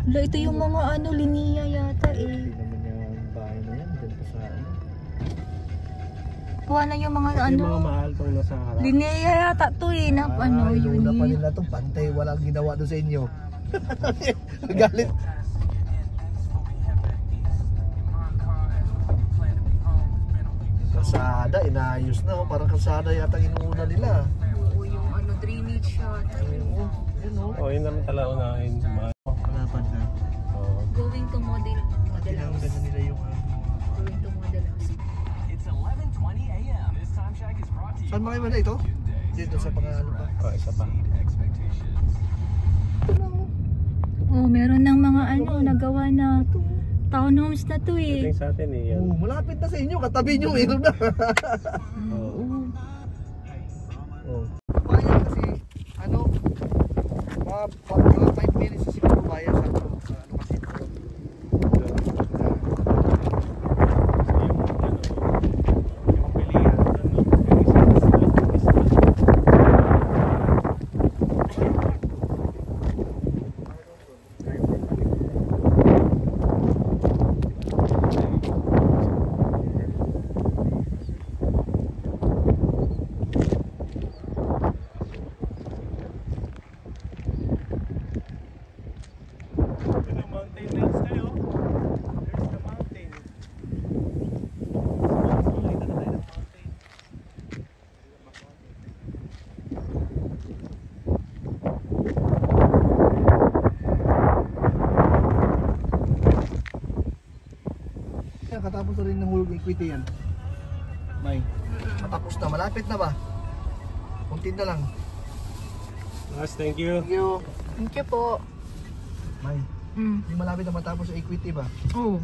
Wala, ito yung mga ano, linya yata eh. Hindi naman yung bahay na yan, dyan pa sa ano. Kuha na yung mga Kasi ano. yung mga mahal tong nasa harap. Linya yata to eh, na ano, yun Inuuna pa eh. nila itong pantay, walang ginawa doon sa inyo. Galit. Kasada, inaayos na. Oh. Parang kasada yata inuuna nila. Oo, yung ano, drainage yata. Oo, yun o. Oh, yun naman talaga unahin. Kalapan na. Oh. Going to model house. Tinanggan nila yung Going to model house. It's 11:20 a.m. This time check is brought to you. saan ba kayo man ito? Dito sa pangalan pa. Oh, isa pa. Oh, meron ng mga ano, nagawa na townhomes na to Ito eh. yung sa atin eh. Yan. Oh, malapit na sa inyo, katabi nyo, meron na. Oh. Oh. Bayan kasi, ano, mga 5 minutes na siguro bayan sa ano kasi ito. Katapos na rin ng World Equity yan. May. Matapos na. Malapit na ba? Kunti na lang. Last, thank you. Thank you. Thank you po. May. Mm. Hindi malapit na matapos sa Equity ba? Oh.